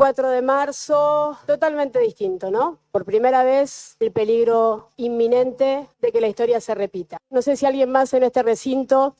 24 de marzo, totalmente distinto, ¿no? Por primera vez, el peligro inminente de que la historia se repita. No sé si a alguien más en este recinto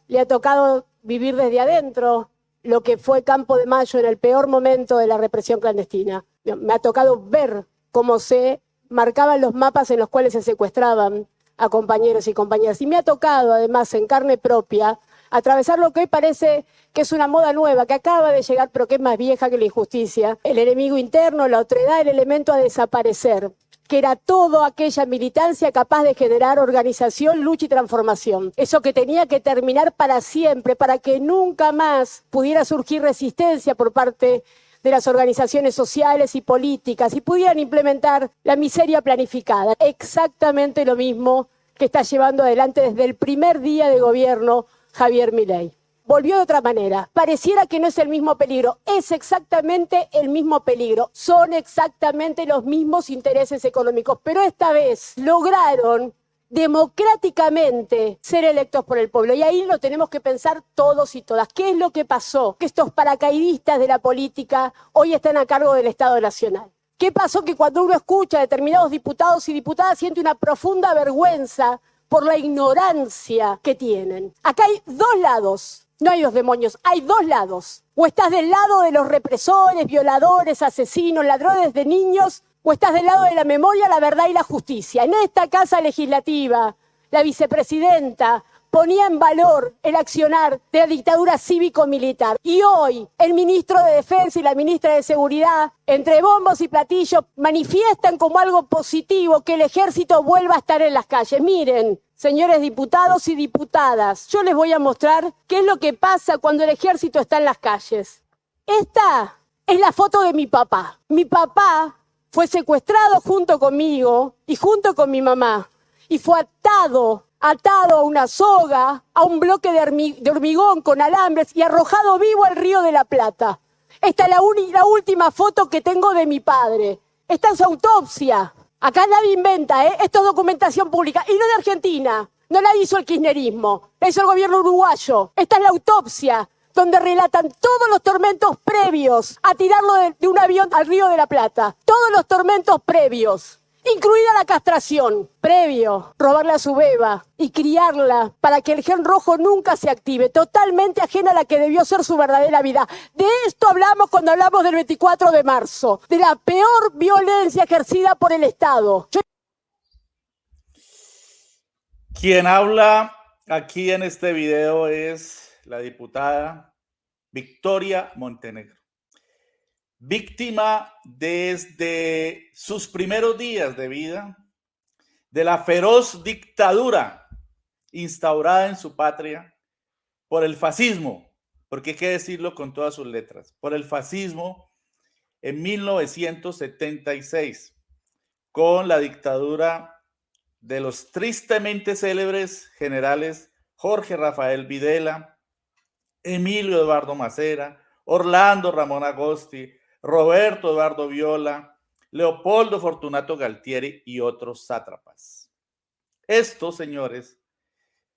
le ha tocado vivir desde adentro lo que fue Campo de Mayo en el peor momento de la represión clandestina. Me ha tocado ver cómo se marcaban los mapas en los cuales se secuestraban a compañeros y compañeras. Y me ha tocado, además, en carne propia, atravesar lo que hoy parece que es una moda nueva, que acaba de llegar, pero que es más vieja que la injusticia. El enemigo interno, la otredad, el elemento a desaparecer, que era toda aquella militancia capaz de generar organización, lucha y transformación. Eso que tenía que terminar para siempre, para que nunca más pudiera surgir resistencia por parte de las organizaciones sociales y políticas y pudieran implementar la miseria planificada. Exactamente lo mismo que está llevando adelante desde el primer día de gobierno Javier Milei. Volvió de otra manera. Pareciera que no es el mismo peligro. Es exactamente el mismo peligro. Son exactamente los mismos intereses económicos. Pero esta vez lograron democráticamente ser electos por el pueblo. Y ahí lo tenemos que pensar todos y todas. ¿Qué es lo que pasó? Que estos paracaidistas de la política hoy están a cargo del Estado Nacional. ¿Qué pasó? Que cuando uno escucha a determinados diputados y diputadas siente una profunda vergüenza por la ignorancia que tienen. Acá hay dos lados. No hay dos demonios, hay dos lados. O estás del lado de los represores, violadores, asesinos, ladrones de niños, o estás del lado de la memoria, la verdad y la justicia. En esta casa legislativa, la vicepresidenta ponía en valor el accionar de la dictadura cívico-militar. Y hoy el ministro de Defensa y la ministra de Seguridad, entre bombos y platillos, manifiestan como algo positivo que el ejército vuelva a estar en las calles. Miren, señores diputados y diputadas, yo les voy a mostrar qué es lo que pasa cuando el ejército está en las calles. Esta es la foto de mi papá. Mi papá fue secuestrado junto conmigo y junto con mi mamá. Y fue atado a una soga, a un bloque de hormigón con alambres y arrojado vivo al Río de la Plata. Esta es la última foto que tengo de mi padre. Esta es su autopsia. Acá nadie inventa, esto es documentación pública. Y no de Argentina, no la hizo el kirchnerismo, la hizo el gobierno uruguayo. Esta es la autopsia, donde relatan todos los tormentos previos a tirarlo de un avión al Río de la Plata. Todos los tormentos previos. Incluida la castración, previo, robarle a su beba y criarla para que el gen rojo nunca se active, totalmente ajena a la que debió ser su verdadera vida. De esto hablamos cuando hablamos del 24 de marzo, de la peor violencia ejercida por el Estado. Quien habla aquí en este video es la diputada Victoria Montenegro. Víctima desde sus primeros días de vida de la feroz dictadura instaurada en su patria por el fascismo, porque hay que decirlo con todas sus letras, por el fascismo en 1976, con la dictadura de los tristemente célebres generales Jorge Rafael Videla, Emilio Eduardo Macera, Orlando Ramón Agosti, Roberto Eduardo Viola, Leopoldo Fortunato Galtieri y otros sátrapas. Estos señores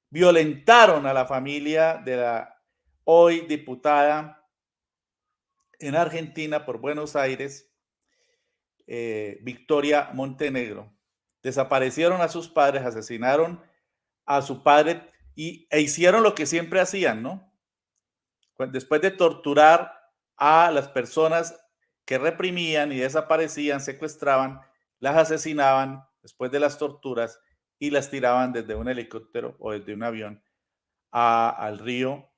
violentaron a la familia de la hoy diputada en Argentina por Buenos Aires, Victoria Montenegro. Desaparecieron a sus padres, asesinaron a su padre e hicieron lo que siempre hacían, ¿no? Después de torturar a las personas que reprimían y desaparecían, secuestraban, las asesinaban después de las torturas y las tiraban desde un helicóptero o desde un avión al río,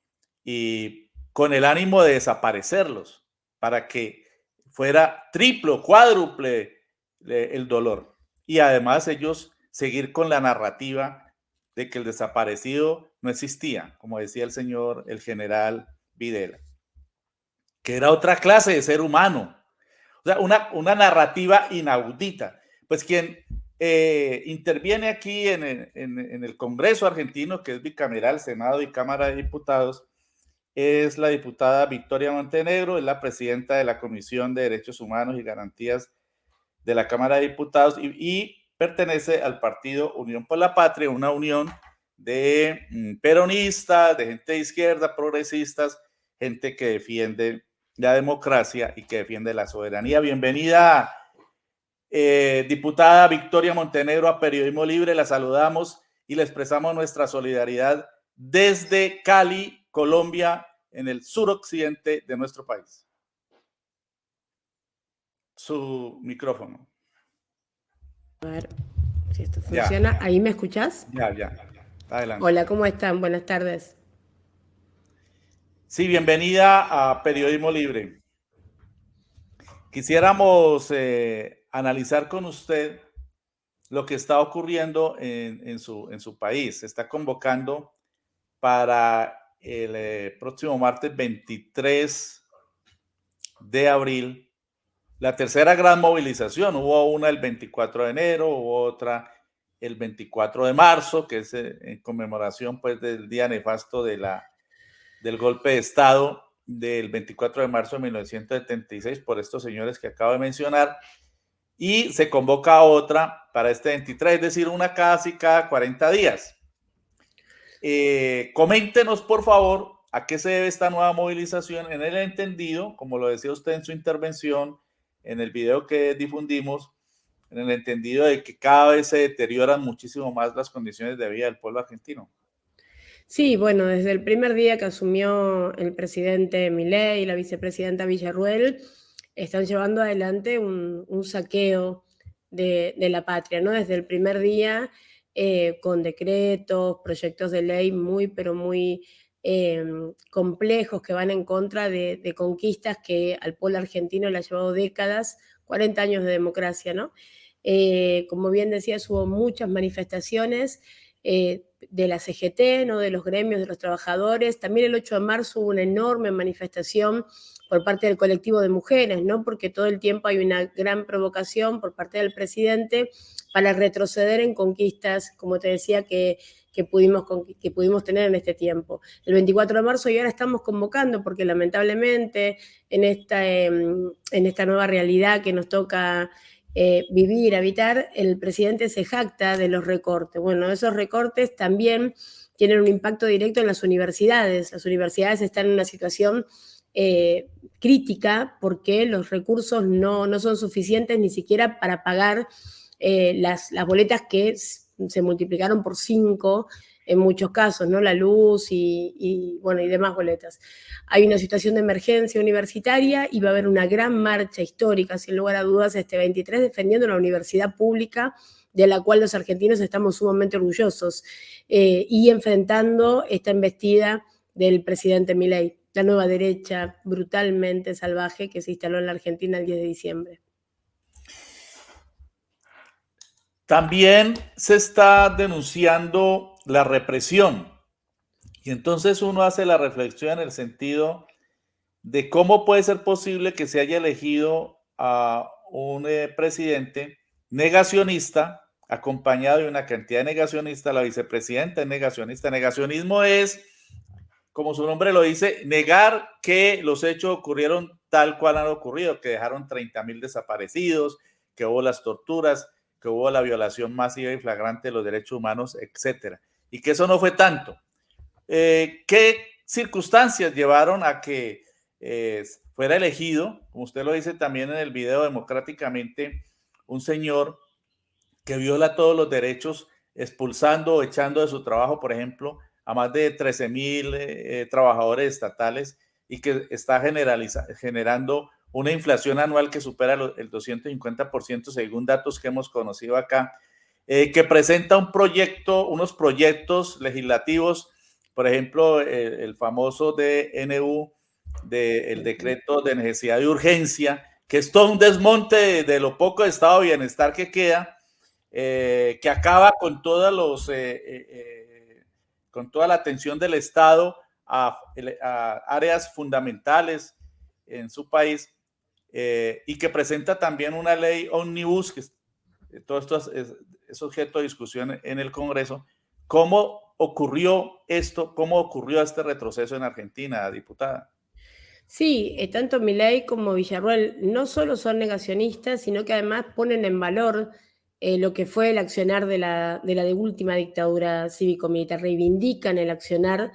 y con el ánimo de desaparecerlos para que fuera triplo, cuádruple el dolor. Y además ellos seguir con la narrativa de que el desaparecido no existía, como decía el general Videla, que era otra clase de ser humano. O sea, una narrativa inaudita. Pues quien interviene aquí en el Congreso argentino, que es bicameral, Senado y Cámara de Diputados, es la diputada Victoria Montenegro, es la presidenta de la Comisión de Derechos Humanos y Garantías de la Cámara de Diputados y pertenece al partido Unión por la Patria, una unión de peronistas, de gente de izquierda, progresistas, gente que defiende la democracia y que defiende la soberanía. Bienvenida, diputada Victoria Montenegro, a Periodismo Libre. La saludamos y le expresamos nuestra solidaridad desde Cali, Colombia, en el suroccidente de nuestro país. Su micrófono. A ver si esto funciona. Ya. ¿Ahí me escuchás? Ya. Adelante. Hola, ¿cómo están? Buenas tardes. Sí, bienvenida a Periodismo Libre. Quisiéramos analizar con usted lo que está ocurriendo en su país. Se está convocando para el próximo martes 23 de abril la tercera gran movilización. Hubo una el 24 de enero, hubo otra el 24 de marzo, que es en conmemoración pues del día nefasto del golpe de Estado del 24 de marzo de 1976 por estos señores que acabo de mencionar, y se convoca otra para este 23, es decir, una casi cada 40 días. Coméntenos, por favor, a qué se debe esta nueva movilización en el entendido, como lo decía usted en su intervención, en el video que difundimos, en el entendido de que cada vez se deterioran muchísimo más las condiciones de vida del pueblo argentino. Sí, bueno, desde el primer día que asumió el presidente Milei y la vicepresidenta Villarruel, están llevando adelante un saqueo de la patria, ¿no? Desde el primer día, con decretos, proyectos de ley pero muy complejos que van en contra de conquistas que al pueblo argentino le ha llevado décadas, 40 años de democracia, ¿no? Como bien decías, hubo muchas manifestaciones de la CGT, ¿no? De los gremios, de los trabajadores. También el 8 de marzo hubo una enorme manifestación por parte del colectivo de mujeres, ¿no? Porque todo el tiempo hay una gran provocación por parte del presidente para retroceder en conquistas, como te decía, que pudimos tener en este tiempo. El 24 de marzo y ahora estamos convocando, porque lamentablemente en esta nueva realidad que nos toca habitar, el presidente se jacta de los recortes. Bueno, esos recortes también tienen un impacto directo en las universidades. Las universidades están en una situación crítica porque los recursos no son suficientes ni siquiera para pagar las boletas que se multiplicaron por 5 en muchos casos, ¿no? La luz y demás boletas. Hay una situación de emergencia universitaria y va a haber una gran marcha histórica, sin lugar a dudas, este 23, defendiendo la universidad pública, de la cual los argentinos estamos sumamente orgullosos, y enfrentando esta embestida del presidente Milei, la nueva derecha brutalmente salvaje que se instaló en la Argentina el 10 de diciembre. También se está denunciando la represión. Y entonces uno hace la reflexión en el sentido de cómo puede ser posible que se haya elegido a un presidente negacionista, acompañado de una cantidad de negacionistas. La vicepresidenta es negacionista. Negacionismo es, como su nombre lo dice, negar que los hechos ocurrieron tal cual han ocurrido, que dejaron 30.000 desaparecidos, que hubo las torturas, que hubo la violación masiva y flagrante de los derechos humanos, etcétera. Y que eso no fue tanto. ¿Qué circunstancias llevaron a que fuera elegido, como usted lo dice también en el video, democráticamente, un señor que viola todos los derechos, expulsando o echando de su trabajo, por ejemplo, a más de 13,000 trabajadores estatales, y que está generando una inflación anual que supera el 250% según datos que hemos conocido acá, que presenta unos proyectos legislativos, por ejemplo, el famoso DNU, el decreto de necesidad de urgencia, que es todo un desmonte de lo poco de estado de bienestar que queda, que acaba con toda la atención del Estado a áreas fundamentales en su país, y que presenta también una ley ómnibus, que todo esto es objeto de discusión en el Congreso. ¿Cómo ocurrió esto? ¿Cómo ocurrió este retroceso en Argentina, diputada? Sí, tanto Milei como Villarruel no solo son negacionistas, sino que además ponen en valor lo que fue el accionar de la última dictadura cívico-militar, reivindican el accionar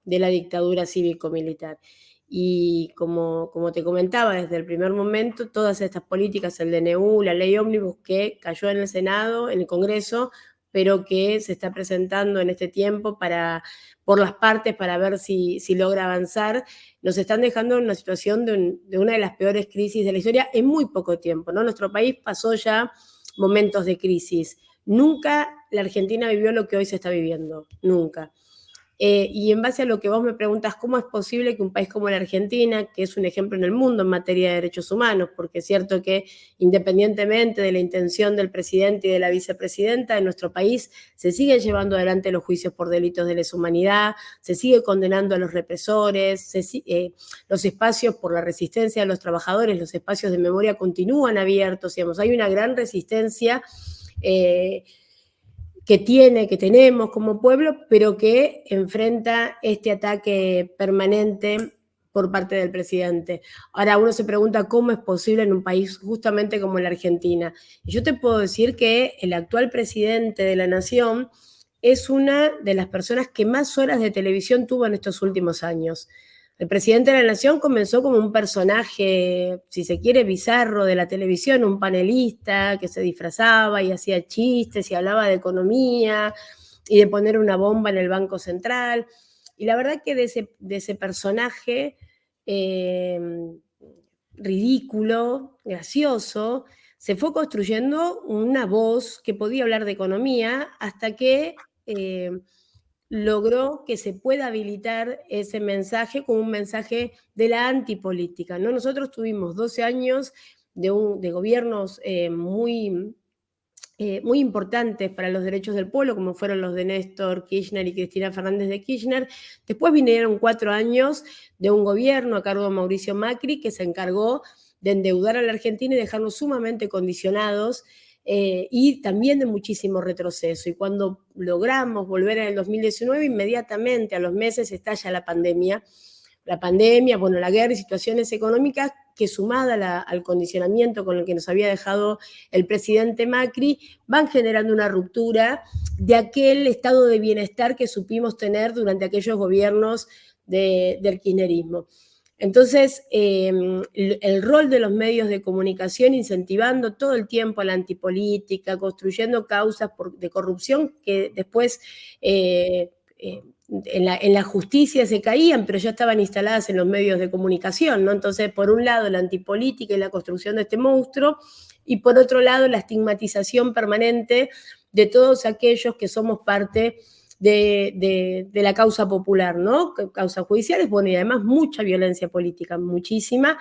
de la dictadura cívico-militar. Y como te comentaba, desde el primer momento, todas estas políticas, el DNU, la ley ómnibus que cayó en el Senado, en el Congreso, pero que se está presentando en este tiempo por las partes para ver si logra avanzar, nos están dejando en una situación de una de las peores crisis de la historia en muy poco tiempo, ¿no? Nuestro país pasó ya momentos de crisis. Nunca la Argentina vivió lo que hoy se está viviendo, nunca. Y en base a lo que vos me preguntas, ¿cómo es posible que un país como la Argentina, que es un ejemplo en el mundo en materia de derechos humanos, porque es cierto que independientemente de la intención del presidente y de la vicepresidenta, en nuestro país se siguen llevando adelante los juicios por delitos de lesa humanidad, se sigue condenando a los represores, los espacios por la resistencia de los trabajadores, los espacios de memoria continúan abiertos, digamos, hay una gran resistencia que tenemos como pueblo, pero que enfrenta este ataque permanente por parte del presidente. Ahora uno se pregunta cómo es posible en un país justamente como la Argentina. Y yo te puedo decir que el actual presidente de la nación es una de las personas que más horas de televisión tuvo en estos últimos años. El presidente de la nación comenzó como un personaje, si se quiere, bizarro de la televisión, un panelista que se disfrazaba y hacía chistes y hablaba de economía y de poner una bomba en el Banco Central. Y la verdad que de ese personaje ridículo, gracioso, se fue construyendo una voz que podía hablar de economía hasta que logró que se pueda habilitar ese mensaje como un mensaje de la antipolítica, ¿no? Nosotros tuvimos 12 años de gobiernos muy importantes para los derechos del pueblo, como fueron los de Néstor Kirchner y Cristina Fernández de Kirchner. Después vinieron 4 años de un gobierno a cargo de Mauricio Macri que se encargó de endeudar a la Argentina y dejarnos sumamente condicionados y también de muchísimo retroceso. Y cuando logramos volver en el 2019, inmediatamente a los meses estalla la pandemia, bueno, la guerra y situaciones económicas que sumada al condicionamiento con el que nos había dejado el presidente Macri, van generando una ruptura de aquel estado de bienestar que supimos tener durante aquellos gobiernos del kirchnerismo. Entonces, el rol de los medios de comunicación incentivando todo el tiempo a la antipolítica, construyendo causas de corrupción que después en la justicia se caían, pero ya estaban instaladas en los medios de comunicación, ¿no? Entonces, por un lado, la antipolítica y la construcción de este monstruo, y por otro lado, la estigmatización permanente de todos aquellos que somos parte de la causa popular, ¿no? Causas judiciales, bueno, y además mucha violencia política, muchísima,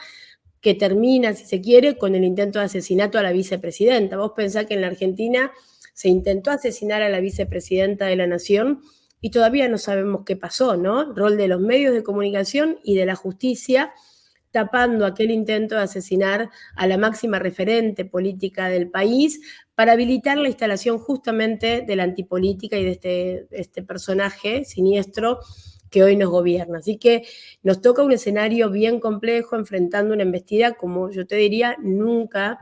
que termina, si se quiere, con el intento de asesinato a la vicepresidenta. Vos pensás que en la Argentina se intentó asesinar a la vicepresidenta de la Nación y todavía no sabemos qué pasó, ¿no? Rol de los medios de comunicación y de la justicia tapando aquel intento de asesinar a la máxima referente política del país para habilitar la instalación justamente de la antipolítica y de este personaje siniestro que hoy nos gobierna. Así que nos toca un escenario bien complejo, enfrentando una embestida, como yo te diría, nunca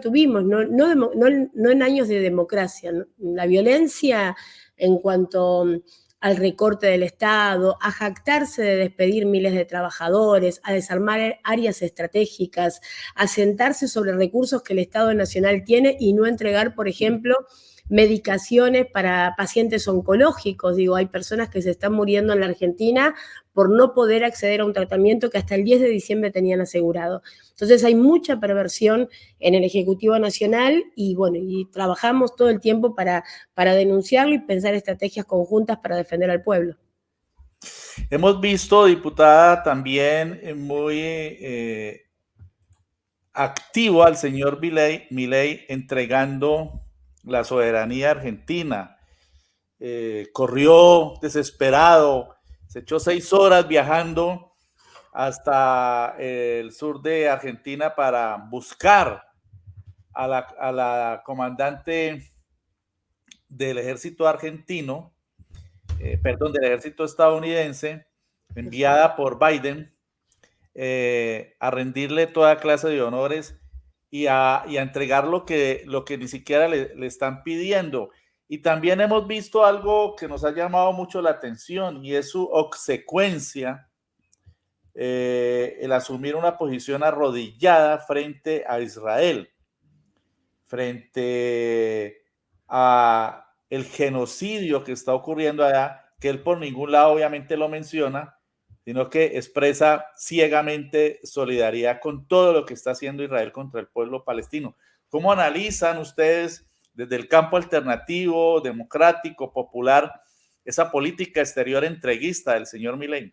tuvimos, no en años de democracia, ¿no? La violencia en cuanto al recorte del Estado, a jactarse de despedir miles de trabajadores, a desarmar áreas estratégicas, a sentarse sobre recursos que el Estado Nacional tiene y no entregar, por ejemplo, medicaciones para pacientes oncológicos. Digo, hay personas que se están muriendo en la Argentina por no poder acceder a un tratamiento que hasta el 10 de diciembre tenían asegurado. Entonces hay mucha perversión en el Ejecutivo Nacional y bueno, y trabajamos todo el tiempo para denunciarlo y pensar estrategias conjuntas para defender al pueblo. Hemos visto, diputada, también muy activo al señor Milei entregando la soberanía argentina. Corrió desesperado, se echó 6 horas viajando hasta el sur de Argentina para buscar a la comandante del ejército argentino, del ejército estadounidense, enviada por Biden, a rendirle toda clase de honores y a entregar lo que ni siquiera le están pidiendo. Y también hemos visto algo que nos ha llamado mucho la atención y es su obsecuencia el asumir una posición arrodillada frente a Israel, frente a el genocidio que está ocurriendo allá, que él por ningún lado obviamente lo menciona, sino que expresa ciegamente solidaridad con todo lo que está haciendo Israel contra el pueblo palestino. ¿Cómo analizan ustedes desde el campo alternativo, democrático, popular, esa política exterior entreguista del señor Milei?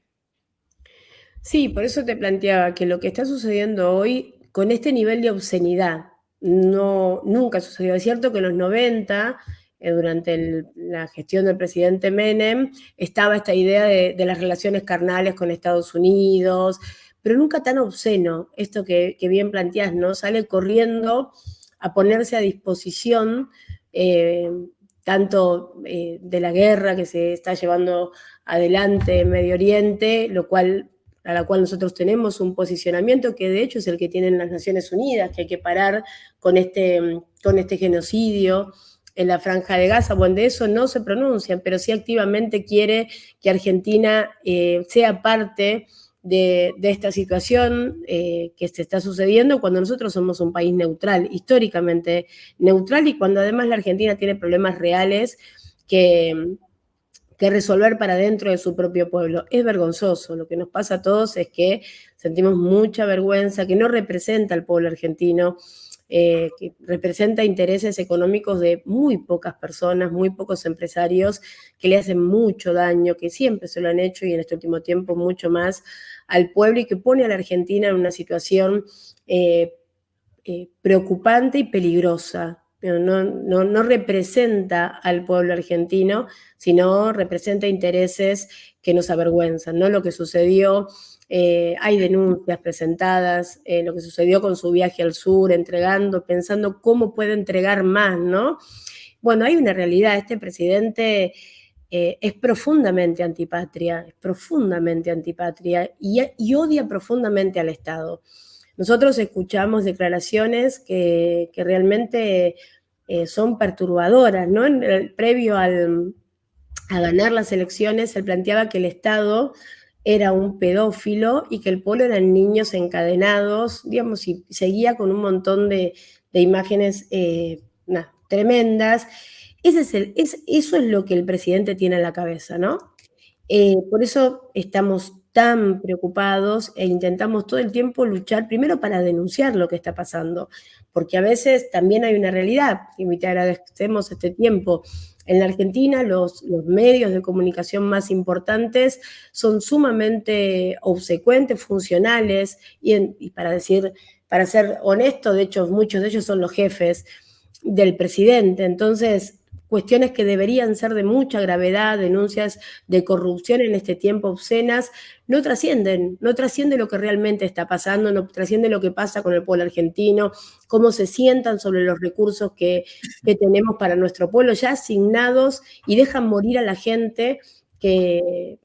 Sí, por eso te planteaba que lo que está sucediendo hoy con este nivel de obscenidad nunca sucedió. Es cierto que en los 90, durante la gestión del presidente Menem, estaba esta idea de las relaciones carnales con Estados Unidos, pero nunca tan obsceno, esto que bien planteás, ¿no? Sale corriendo a ponerse a disposición tanto de la guerra que se está llevando adelante en Medio Oriente, a la cual nosotros tenemos un posicionamiento que de hecho es el que tienen las Naciones Unidas, que hay que parar con este genocidio en la Franja de Gaza. Bueno, de eso no se pronuncian, pero sí activamente quiere que Argentina sea parte de esta situación que se está sucediendo cuando nosotros somos un país neutral, históricamente neutral, y cuando además la Argentina tiene problemas reales que resolver para dentro de su propio pueblo. Es vergonzoso. Lo que nos pasa a todos es que sentimos mucha vergüenza, que no representa al pueblo argentino, que representa intereses económicos de muy pocas personas, muy pocos empresarios que le hacen mucho daño, que siempre se lo han hecho y en este último tiempo mucho más al pueblo, y que pone a la Argentina en una situación preocupante y peligrosa. No representa al pueblo argentino, sino representa intereses que nos avergüenzan, ¿no? Lo que sucedió, hay denuncias presentadas, lo que sucedió con su viaje al sur, pensando cómo puede entregar más, ¿no? Bueno, hay una realidad, este presidente es profundamente antipatria y odia profundamente al Estado. Nosotros escuchamos declaraciones que realmente son perturbadoras, ¿no? Previo a ganar las elecciones, él planteaba que el Estado era un pedófilo y que el pueblo eran niños encadenados, digamos, y seguía con un montón de imágenes tremendas. Eso es lo que el presidente tiene en la cabeza, ¿no? Por eso estamos tan preocupados e intentamos todo el tiempo luchar primero para denunciar lo que está pasando, porque a veces también hay una realidad, y te agradecemos este tiempo. En la Argentina los medios de comunicación más importantes son sumamente obsecuentes, funcionales, y para ser honesto, de hecho muchos de ellos son los jefes del presidente. Entonces, cuestiones que deberían ser de mucha gravedad, denuncias de corrupción en este tiempo obscenas, no trasciende lo que realmente está pasando, no trasciende lo que pasa con el pueblo argentino, cómo se sientan sobre los recursos que tenemos para nuestro pueblo ya asignados, y dejan morir a la gente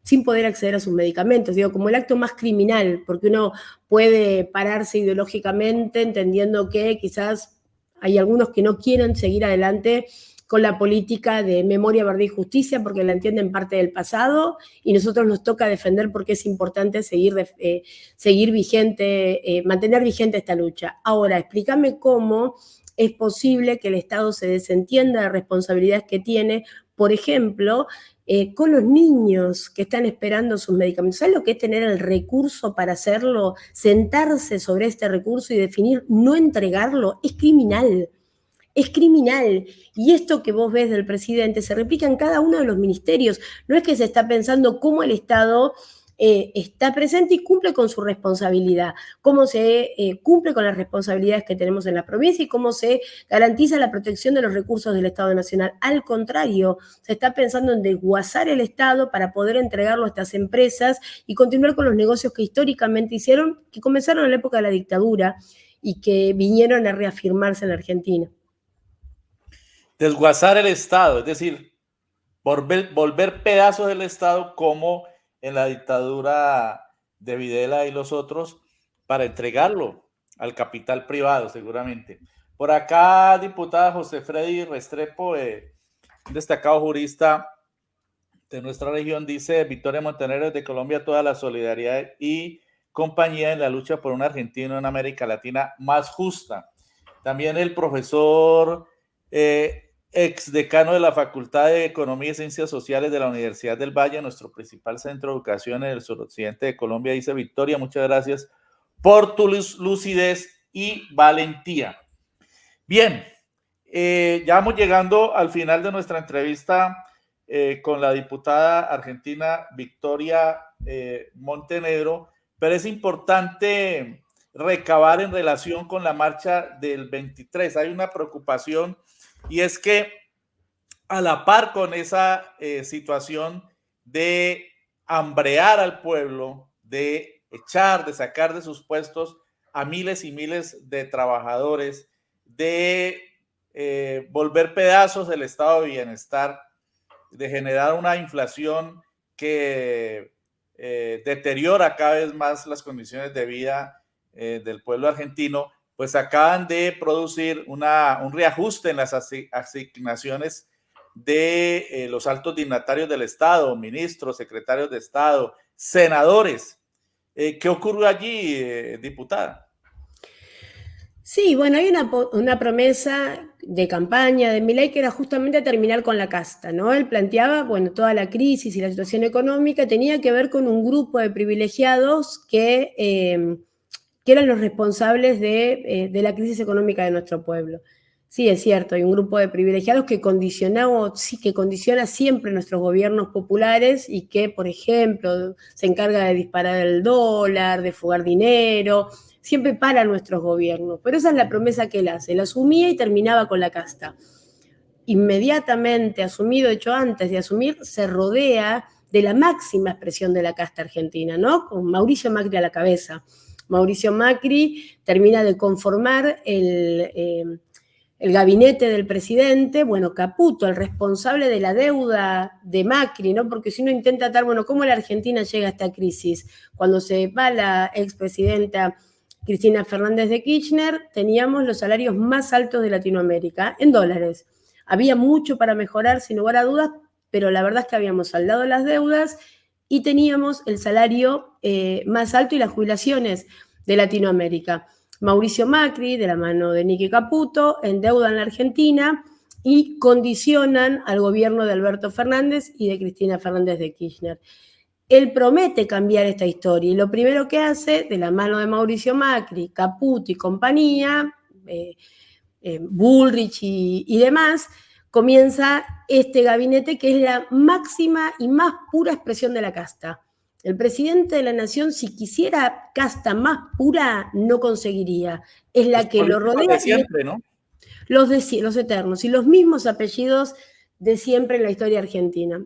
sin poder acceder a sus medicamentos, digo, como el acto más criminal, porque uno puede pararse ideológicamente entendiendo que quizás hay algunos que no quieren seguir adelante con la política de memoria, verdad y justicia, porque la entienden parte del pasado, y nosotros nos toca defender porque es importante seguir vigente, mantener vigente esta lucha. Ahora, explícame cómo es posible que el Estado se desentienda de responsabilidades que tiene, por ejemplo, con los niños que están esperando sus medicamentos. ¿Sabes lo que es tener el recurso para hacerlo? Sentarse sobre este recurso y definir no entregarlo es criminal. Es criminal. Y esto que vos ves del presidente se replica en cada uno de los ministerios. No es que se está pensando cómo el Estado está presente y cumple con su responsabilidad, cómo se cumple con las responsabilidades que tenemos en la provincia y cómo se garantiza la protección de los recursos del Estado Nacional. Al contrario, se está pensando en desguazar el Estado para poder entregarlo a estas empresas y continuar con los negocios que históricamente hicieron, que comenzaron en la época de la dictadura y que vinieron a reafirmarse en la Argentina. Desguazar el Estado, es decir, volver pedazos del Estado como en la dictadura de Videla y los otros, para entregarlo al capital privado, seguramente. Por acá, diputada José Freddy Restrepo, un destacado jurista de nuestra región, dice: Victoria Montenegro de Colombia, toda la solidaridad y compañía en la lucha por una Argentina en América Latina más justa. También el profesor ex decano de la Facultad de Economía y Ciencias Sociales de la Universidad del Valle, nuestro principal centro de educación en el suroccidente de Colombia, dice: Victoria, muchas gracias por tu lucidez y valentía. Bien, ya vamos llegando al final de nuestra entrevista con la diputada argentina Victoria Montenegro, pero es importante recabar en relación con la marcha del 23. Hay una preocupación, y es que a la par con esa situación de hambrear al pueblo, de echar, de sacar de sus puestos a miles y miles de trabajadores, de volver pedazos del estado de bienestar, de generar una inflación que deteriora cada vez más las condiciones de vida del pueblo argentino, pues acaban de producir un reajuste en las asignaciones de los altos dignatarios del Estado, ministros, secretarios de Estado, senadores. ¿Qué ocurrió allí, diputada? Sí, bueno, hay una promesa de campaña de Milei que era justamente terminar con la casta, ¿no? Él planteaba, bueno, toda la crisis y la situación económica tenía que ver con un grupo de privilegiados que eran los responsables de la crisis económica de nuestro pueblo. Sí, es cierto, hay un grupo de privilegiados que condiciona siempre nuestros gobiernos populares y que, por ejemplo, se encarga de disparar el dólar, de fugar dinero, siempre para nuestros gobiernos. Pero esa es la promesa que él hace. Él asumía y terminaba con la casta. Inmediatamente asumido, de hecho antes de asumir, se rodea de la máxima expresión de la casta argentina, ¿no? Con Mauricio Macri a la cabeza. Mauricio Macri termina de conformar el gabinete del presidente, bueno, Caputo, el responsable de la deuda de Macri, ¿no? Porque si uno intenta atar, bueno, ¿cómo la Argentina llega a esta crisis? Cuando se va la expresidenta Cristina Fernández de Kirchner, teníamos los salarios más altos de Latinoamérica, en dólares. Había mucho para mejorar, sin lugar a dudas, pero la verdad es que habíamos saldado las deudas y teníamos el salario más alto y las jubilaciones de Latinoamérica. Mauricio Macri, de la mano de Nicky Caputo, endeudan la Argentina y condicionan al gobierno de Alberto Fernández y de Cristina Fernández de Kirchner. Él promete cambiar esta historia y lo primero que hace, de la mano de Mauricio Macri, Caputo y compañía, Bullrich y demás, comienza este gabinete que es la máxima y más pura expresión de la casta. El presidente de la nación, si quisiera casta más pura, no conseguiría. Es la que lo rodea. De siempre, ¿no? Los eternos y los mismos apellidos de siempre en la historia argentina.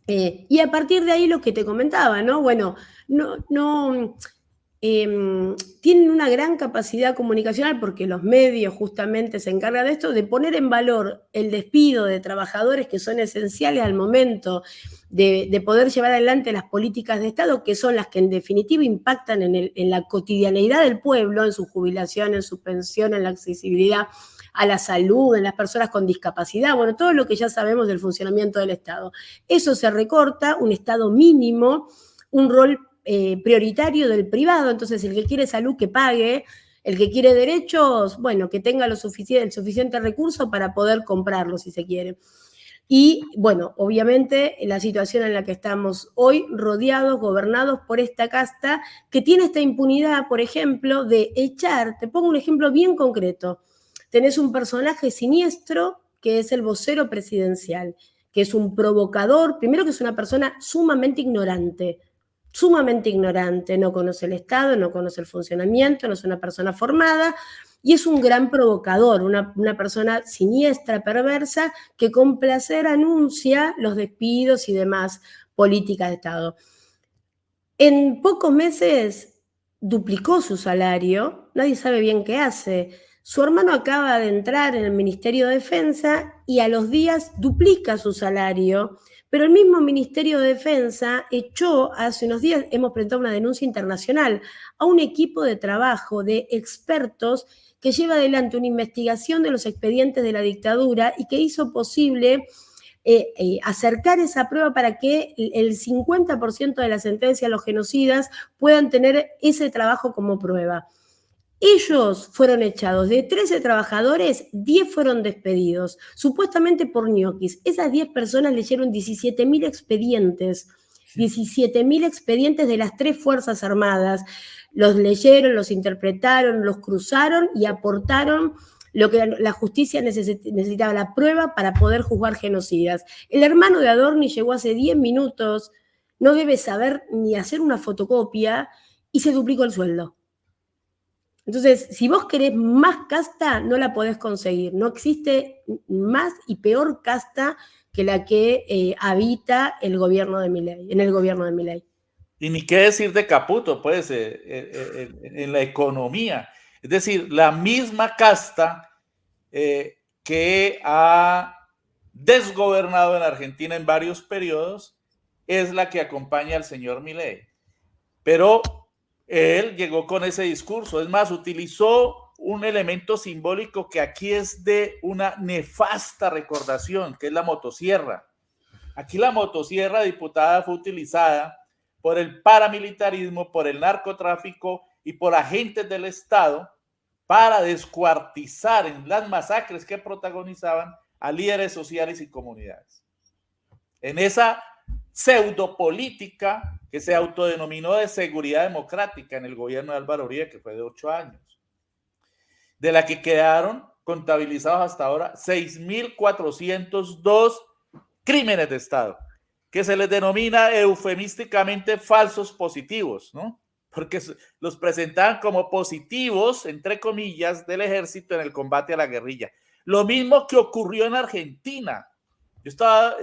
Y a partir de ahí lo que te comentaba, ¿no? Bueno, tienen una gran capacidad comunicacional porque los medios justamente se encargan de esto, de poner en valor el despido de trabajadores que son esenciales al momento de poder llevar adelante las políticas de Estado, que son las que en definitiva impactan en la cotidianeidad del pueblo, en su jubilación, en su pensión, en la accesibilidad a la salud, en las personas con discapacidad, bueno, todo lo que ya sabemos del funcionamiento del Estado. Eso se recorta, un Estado mínimo, un rol prioritario del privado, entonces el que quiere salud que pague, el que quiere derechos, bueno, que tenga el suficiente recurso para poder comprarlo si se quiere. Y bueno, obviamente la situación en la que estamos hoy, rodeados, gobernados por esta casta que tiene esta impunidad, por ejemplo, de echar, te pongo un ejemplo bien concreto, tenés un personaje siniestro que es el vocero presidencial, que es un provocador, primero que es una persona sumamente ignorante, no conoce el Estado, no conoce el funcionamiento, no es una persona formada, y es un gran provocador, una persona siniestra, perversa, que con placer anuncia los despidos y demás políticas de Estado. En pocos meses duplicó su salario, nadie sabe bien qué hace. Su hermano acaba de entrar en el Ministerio de Defensa y a los días duplica su salario, pero el mismo Ministerio de Defensa echó, hace unos días hemos presentado una denuncia internacional, a un equipo de trabajo de expertos que lleva adelante una investigación de los expedientes de la dictadura y que hizo posible acercar esa prueba para que el 50% de la sentencia a los genocidas puedan tener ese trabajo como prueba. Ellos fueron echados. De 13 trabajadores, 10 fueron despedidos, supuestamente por ñoquis. Esas 10 personas leyeron 17.000 expedientes. 17.000 expedientes de las 3 Fuerzas Armadas. Los leyeron, los interpretaron, los cruzaron y aportaron lo que la justicia necesitaba, la prueba para poder juzgar genocidas. El hermano de Adorni llegó hace 10 minutos, no debe saber ni hacer una fotocopia y se duplicó el sueldo. Entonces, si vos querés más casta, no la podés conseguir. No existe más y peor casta que la que habita el gobierno de Milei, en el gobierno de Milei. Y ni qué decir de Caputo, pues, en la economía. Es decir, la misma casta que ha desgobernado en Argentina en varios periodos es la que acompaña al señor Milei. Pero él llegó con ese discurso. Es más, utilizó un elemento simbólico que aquí es de una nefasta recordación, que es la motosierra. Aquí la motosierra, diputada, fue utilizada por el paramilitarismo, por el narcotráfico y por agentes del Estado para descuartizar en las masacres que protagonizaban a líderes sociales y comunidades. En esa pseudopolítica que se autodenominó de seguridad democrática en el gobierno de Álvaro Uribe, que fue de 8 años, de la que quedaron contabilizados hasta ahora 6.402 crímenes de Estado, que se les denomina eufemísticamente falsos positivos, ¿no? Porque los presentaban como positivos, entre comillas, del ejército en el combate a la guerrilla. Lo mismo que ocurrió en Argentina. Yo estaba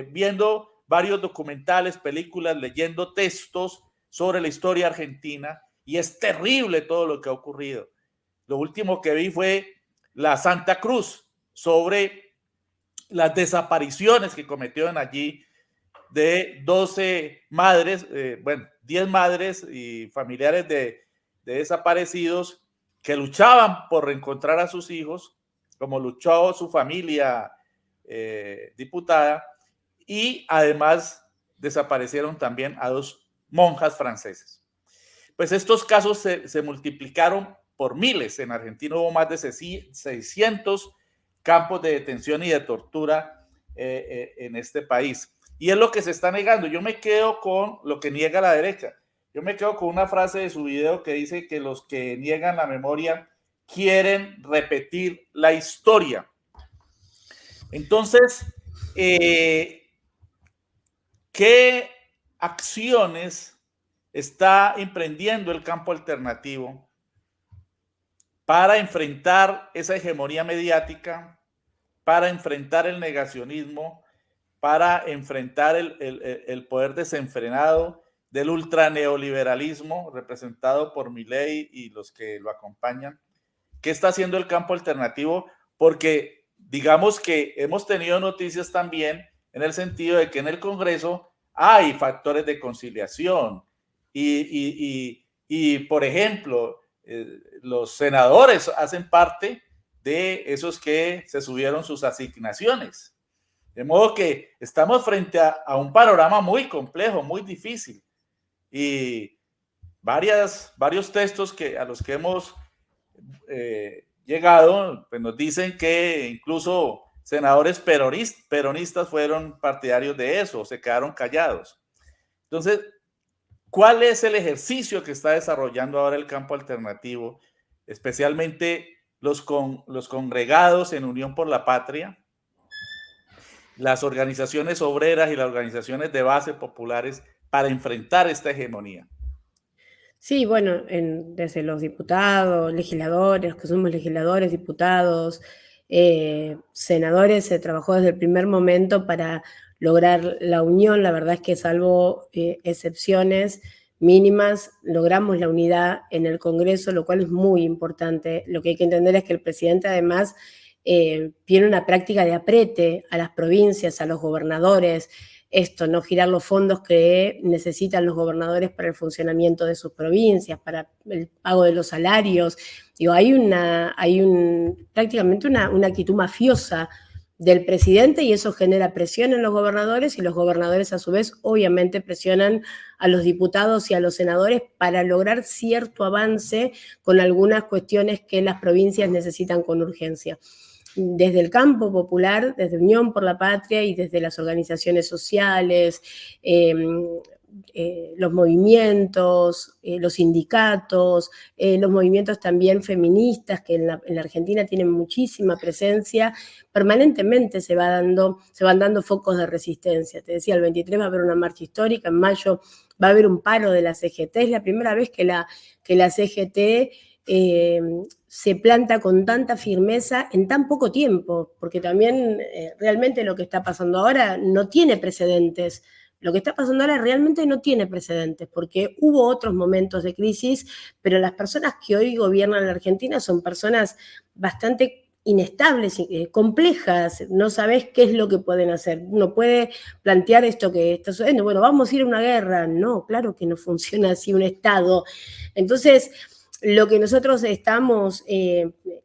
viendo varios documentales, películas, leyendo textos sobre la historia argentina y es terrible todo lo que ha ocurrido. Lo último que vi fue la Santa Cruz, sobre las desapariciones que cometieron allí de 12 madres, 10 madres y familiares de desaparecidos que luchaban por reencontrar a sus hijos, como luchó su familia diputada, y además desaparecieron también a 2 monjas francesas. Pues estos casos se multiplicaron por miles. En Argentina hubo más de 600 campos de detención y de tortura en este país. Y es lo que se está negando. Yo me quedo con lo que niega la derecha. Yo me quedo con una frase de su video que dice que los que niegan la memoria quieren repetir la historia. Entonces, ¿qué acciones está emprendiendo el campo alternativo para enfrentar esa hegemonía mediática, para enfrentar el negacionismo, para enfrentar el poder desenfrenado del ultraneoliberalismo representado por Milei y los que lo acompañan? ¿Qué está haciendo el campo alternativo? Porque digamos que hemos tenido noticias también en el sentido de que en el Congreso hay factores de conciliación y por ejemplo, los senadores hacen parte de esos que se subieron sus asignaciones. De modo que estamos frente a un panorama muy complejo, muy difícil. Y varios textos a los que hemos llegado, pues nos dicen que incluso senadores peronistas fueron partidarios de eso, se quedaron callados. Entonces, ¿cuál es el ejercicio que está desarrollando ahora el campo alternativo, especialmente los congregados en Unión por la Patria, las organizaciones obreras y las organizaciones de base populares para enfrentar esta hegemonía? Sí, bueno, desde los diputados, legisladores, que somos legisladores, diputados, senadores, se trabajó desde el primer momento para lograr la unión. La verdad es que salvo excepciones mínimas, logramos la unidad en el Congreso, lo cual es muy importante. Lo que hay que entender es que el presidente además tiene una práctica de aprete a las provincias, a los gobernadores, no girar los fondos que necesitan los gobernadores para el funcionamiento de sus provincias, para el pago de los salarios. Digo, hay prácticamente una actitud mafiosa del presidente, y eso genera presión en los gobernadores, y los gobernadores a su vez obviamente presionan a los diputados y a los senadores para lograr cierto avance con algunas cuestiones que las provincias necesitan con urgencia. Desde el campo popular, desde Unión por la Patria y desde las organizaciones sociales, los movimientos, los sindicatos, los movimientos también feministas, que en la Argentina tienen muchísima presencia, permanentemente se van dando focos de resistencia. Te decía, el 23 va a haber una marcha histórica, en mayo va a haber un paro de la CGT, es la primera vez que la CGT se planta con tanta firmeza en tan poco tiempo, porque también realmente lo que está pasando ahora no tiene precedentes. Lo que está pasando ahora realmente no tiene precedentes, porque hubo otros momentos de crisis, pero las personas que hoy gobiernan la Argentina son personas bastante inestables, complejas, no sabes qué es lo que pueden hacer. Uno puede plantear esto que está sucediendo, bueno, vamos a ir a una guerra. No, claro que no funciona así un Estado. Entonces, lo que nosotros estamos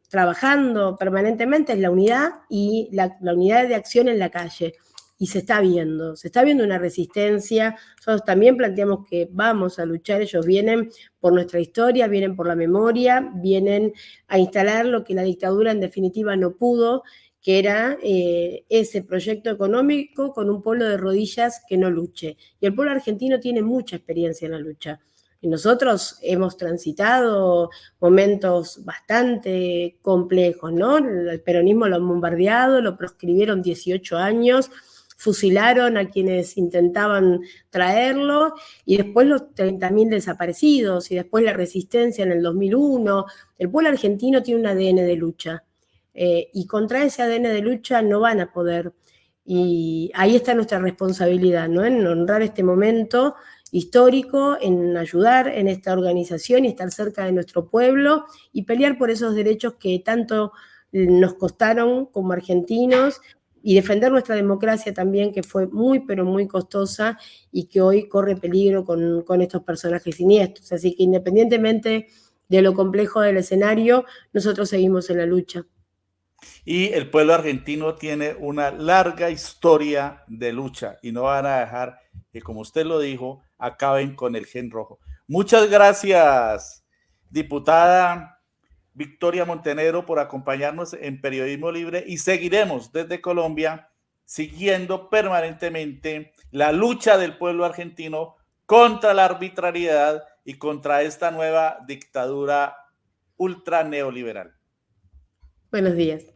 trabajando permanentemente es la unidad y la unidad de acción en la calle. Y se está viendo una resistencia. Nosotros también planteamos que vamos a luchar, ellos vienen por nuestra historia, vienen por la memoria, vienen a instalar lo que la dictadura en definitiva no pudo, que era ese proyecto económico con un pueblo de rodillas que no luche. Y el pueblo argentino tiene mucha experiencia en la lucha. Y nosotros hemos transitado momentos bastante complejos, ¿no? El peronismo lo han bombardeado, lo proscribieron 18 años, fusilaron a quienes intentaban traerlo, y después los 30.000 desaparecidos, y después la resistencia en el 2001. El pueblo argentino tiene un ADN de lucha, y contra ese ADN de lucha no van a poder. Y ahí está nuestra responsabilidad, ¿no? En honrar este momento histórico, en ayudar en esta organización y estar cerca de nuestro pueblo y pelear por esos derechos que tanto nos costaron como argentinos, y defender nuestra democracia también, que fue muy, pero muy costosa y que hoy corre peligro con estos personajes siniestros. Así que independientemente de lo complejo del escenario, nosotros seguimos en la lucha. Y el pueblo argentino tiene una larga historia de lucha y no van a dejar que, como usted lo dijo, acaben con el gen rojo. Muchas gracias, diputada Victoria Montenegro, por acompañarnos en Periodismo Libre, y seguiremos desde Colombia siguiendo permanentemente la lucha del pueblo argentino contra la arbitrariedad y contra esta nueva dictadura ultra neoliberal. Buenos días.